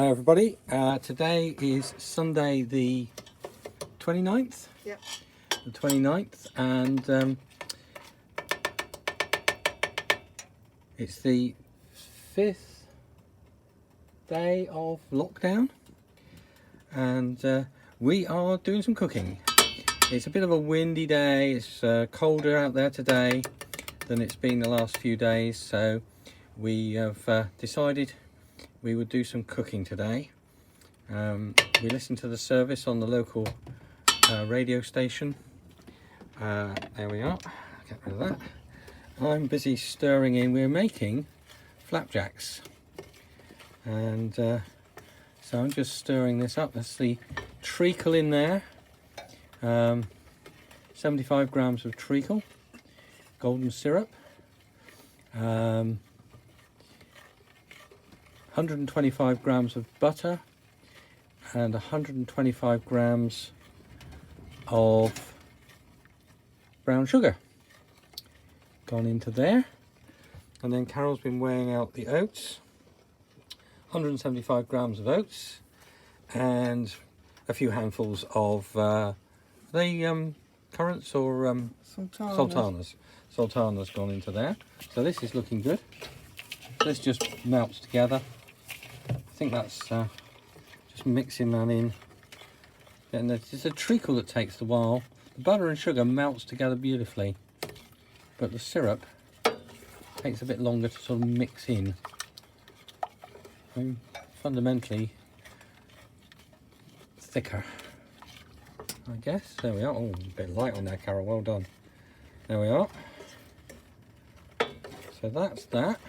Hi everybody, today is Sunday the 29th. Yep. The 29th, and it's the 5th day of lockdown, and we are doing some cooking. It's a bit of a windy day, it's colder out there today than it's been the last few days, so we have decided we would do some cooking today. We listened to the service on the local radio station. There we are, get rid of that. I'm busy stirring in, we're making flapjacks. And so I'm just stirring this up. That's the treacle in there. 75 grams of treacle, golden syrup, 125 grams of butter, and 125 grams of brown sugar gone into there. And then Carol's been weighing out the oats, 175 grams of oats, and a few handfuls of currants or sultanas gone into there. So this is looking good. This just melts together. I think that's just mixing that in. And it's a treacle that takes a while. The butter and sugar melts together beautifully, but the syrup takes a bit longer to sort of mix in. Fundamentally thicker, I guess. There we are. Oh, a bit light on there, Carol. Well done. There we are. So that's that.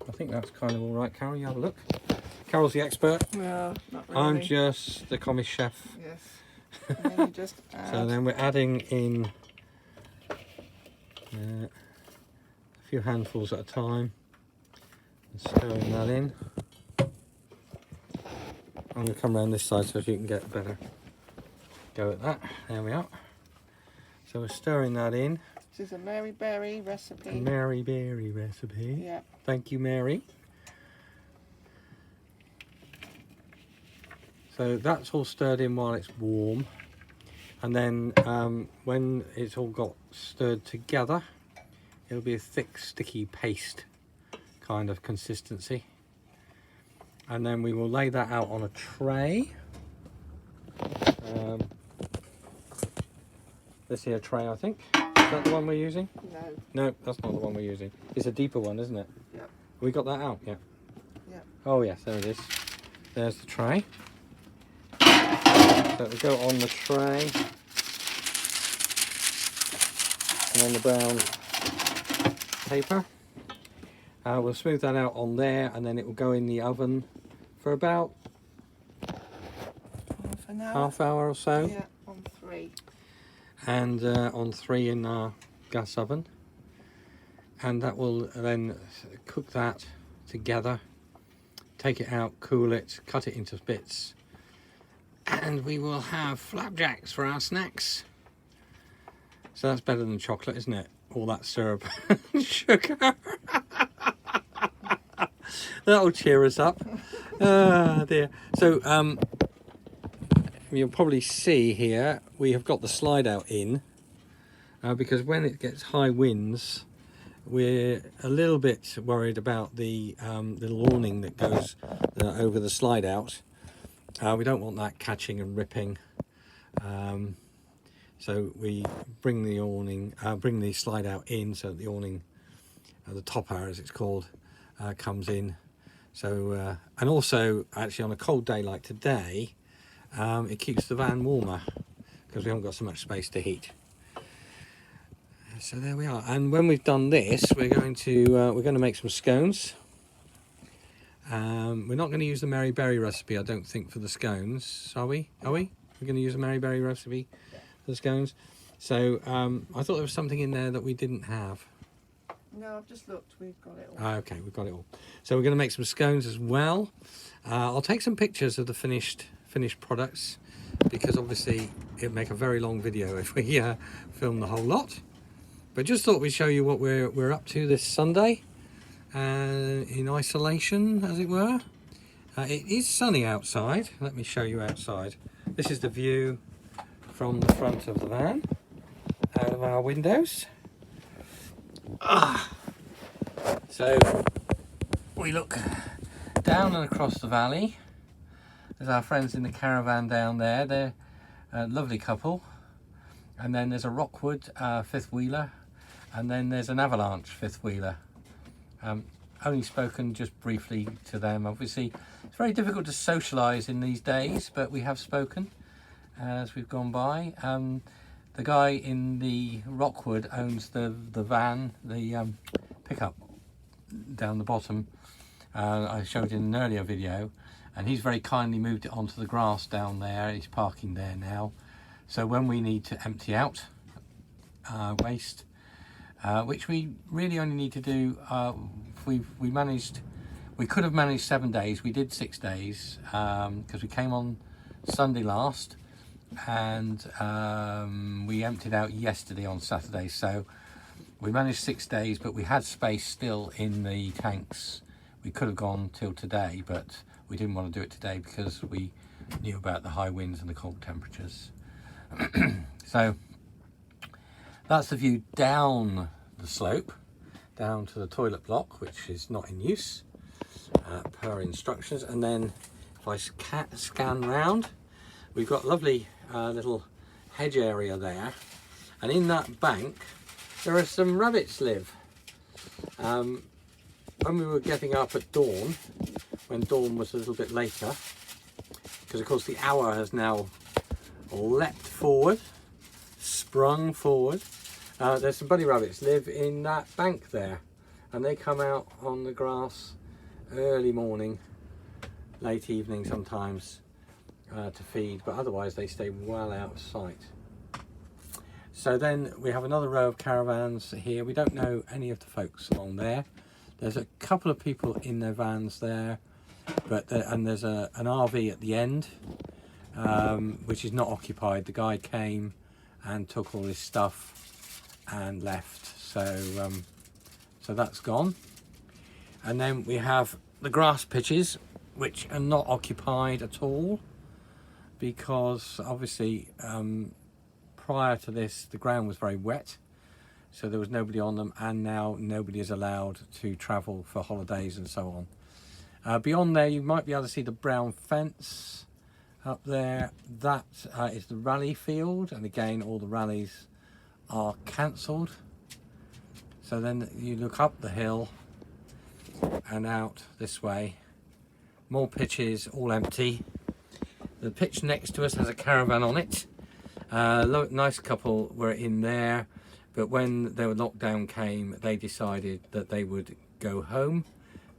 I think that's kind of all right, Carol. You have a look. Carol's the expert. No, not really. I'm just the comic chef. Yes. And then you just add. So then we're adding in a few handfuls at a time and stirring that in. I'm going to come around this side so you can get a better go at that. There we are. So we're stirring that in. This is a Mary Berry recipe. A Mary Berry recipe. Yeah. Thank you, Mary. So that's all stirred in while it's warm. And then when it's all got stirred together, it'll be a thick, sticky paste kind of consistency. And then we will lay that out on a tray. This here tray, I think. Is that the one we're using? No. No, that's not the one we're using. It's a deeper one, isn't it? Yep. We got that out, yeah. Yep. Oh yes, there it is. There's the tray. So it'll go on the tray and on the brown paper. We'll smooth that out on there, and then it will go in the oven for about half hour or so. Yeah, on 3. And on 3 in our gas oven, and that will then cook that together, take it out, cool it, cut it into bits, and we will have flapjacks for our snacks. So that's better than chocolate, isn't it? All that syrup and sugar. That'll cheer us up. Ah dear. So you'll probably see here we have got the slide out in because when it gets high winds, we're a little bit worried about the little awning that goes over the slide out. We don't want that catching and ripping, so we bring the awning, bring the slide out in, so that the awning, the topper as it's called, comes in. So and also actually on a cold day like today, it keeps the van warmer because we haven't got so much space to heat. So there we are. And when we've done this, we're going to make some scones. We're not going to use the Mary Berry recipe, I don't think, for the scones, are we? Are we? We're going to use the Mary Berry recipe for the scones. So I thought there was something in there that we didn't have. No, I've just looked. We've got it all. Okay, we've got it all. So we're going to make some scones as well. I'll take some pictures of the finished products, because obviously it'd make a very long video if we film the whole lot. But just thought we'd show you what we're up to this Sunday, in isolation, as it were. It is sunny outside. Let me show you outside. This is the view from the front of the van, out of our windows. So we look down and across the valley. There's our friends in the caravan down there. They're a lovely couple. And then there's a Rockwood fifth wheeler, and then there's an Avalanche fifth wheeler. Only spoken just briefly to them. Obviously, it's very difficult to socialise in these days, but we have spoken as we've gone by. The guy in the Rockwood owns the van, the pickup down the bottom. I showed in an earlier video, and he's very kindly moved it onto the grass down there. He's parking there now. So when we need to empty out waste, which we really only need to do, we could have managed 7 days. We did 6 days because we came on Sunday last, and we emptied out yesterday on Saturday. So we managed 6 days, but we had space still in the tanks. We could have gone till today, but we didn't want to do it today because we knew about the high winds and the cold temperatures. So that's the view down the slope, down to the toilet block, which is not in use per instructions. And then if I scan round, we've got lovely little hedge area there, and in that bank there are some rabbits live. When we were getting up at dawn, when dawn was a little bit later, because of course the hour has now leapt forward, sprung forward. There's some bunny rabbits live in that bank there, and they come out on the grass early morning, late evening sometimes to feed, but otherwise they stay well out of sight. So then we have another row of caravans here. We don't know any of the folks along there. There's a couple of people in their vans there, but and there's an RV at the end, which is not occupied. The guy came and took all his stuff and left, so that's gone. And then we have the grass pitches, which are not occupied at all, because obviously prior to this the ground was very wet, so there was nobody on them, and now nobody is allowed to travel for holidays and so on. Beyond there you might be able to see the brown fence up there. That is the rally field, and again all the rallies are cancelled. So then you look up the hill and out this way, more pitches, all empty. The pitch next to us has a caravan on it. Nice couple were in there, but when the lockdown came they decided that they would go home.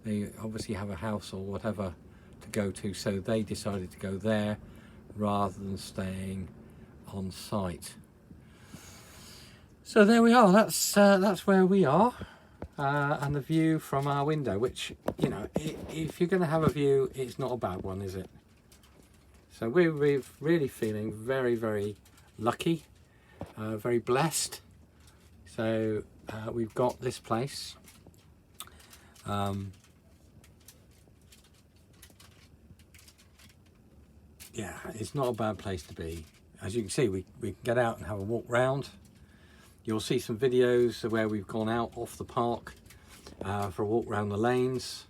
They obviously have a house or whatever to go to, so they decided to go there rather than staying on site. So there we are. That's where we are, and the view from our window, which, you know, if you're going to have a view, it's not a bad one, is it? So we're really feeling very, very lucky, very blessed. So we've got this place. Yeah, it's not a bad place to be. As you can see, we can get out and have a walk round. You'll see some videos where we've gone out off the park for a walk around the lanes,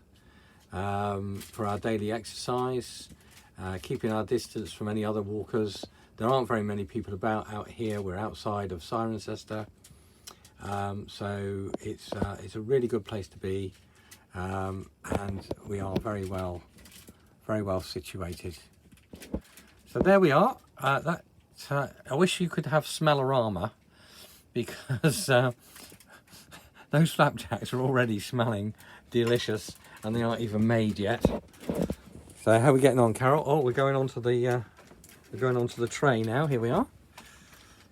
for our daily exercise, keeping our distance from any other walkers. There aren't very many people about out here. We're outside of Cirencester, so it's a really good place to be, and we are very well situated. So there we are. I wish you could have smellorama, because those flapjacks are already smelling delicious, and they aren't even made yet. So how are we getting on, Carol? Oh, we're going onto the tray now. Here we are.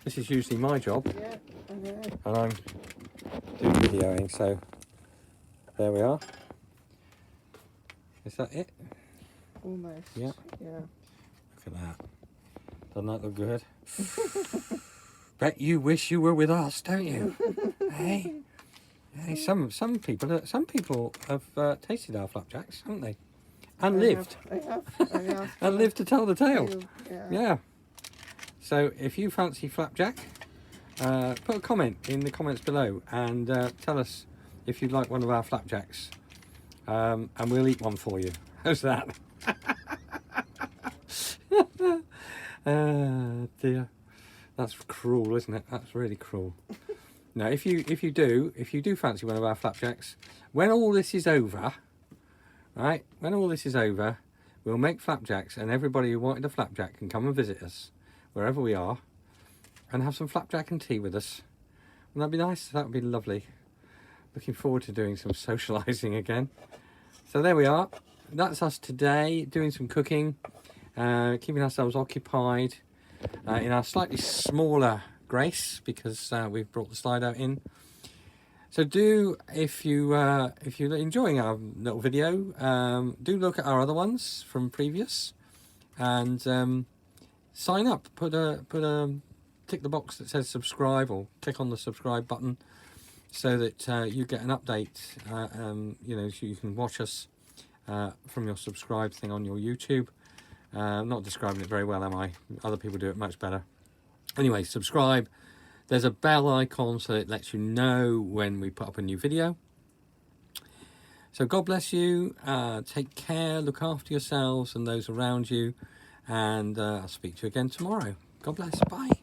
This is usually my job. Yeah, I know. And I'm doing videoing, so there we are. Is that it? Almost. Yeah. Yeah. Look at that. Doesn't that look good? Bet you wish you were with us, don't you? Hey, hey, some people have tasted our flapjacks, haven't they? and lived. I have. And lived to tell the tale. Yeah. Yeah. So if you fancy flapjack, put a comment in the comments below and tell us if you'd like one of our flapjacks, and we'll eat one for you. How's that? Dear, that's cruel, isn't it? That's really cruel. Now, if you do fancy one of our flapjacks, when all this is over, right? When all this is over, we'll make flapjacks, and everybody who wanted a flapjack can come and visit us wherever we are, and have some flapjack and tea with us. Wouldn't that be nice? That would be lovely. Looking forward to doing some socialising again. So there we are. That's us today, doing some cooking, keeping ourselves occupied in our slightly smaller Grace, because we've brought the slide out in. So do, if you're enjoying our little video, do look at our other ones from previous, and sign up. Tick the box that says subscribe, or click on the subscribe button, so that you get an update. You know, so you can watch us from your subscribe thing on your YouTube. I'm not describing it very well, am I? Other people do it much better. Anyway, subscribe. There's a bell icon so it lets you know when we put up a new video. So God bless you. Take care. Look after yourselves and those around you. And I'll speak to you again tomorrow. God bless. Bye.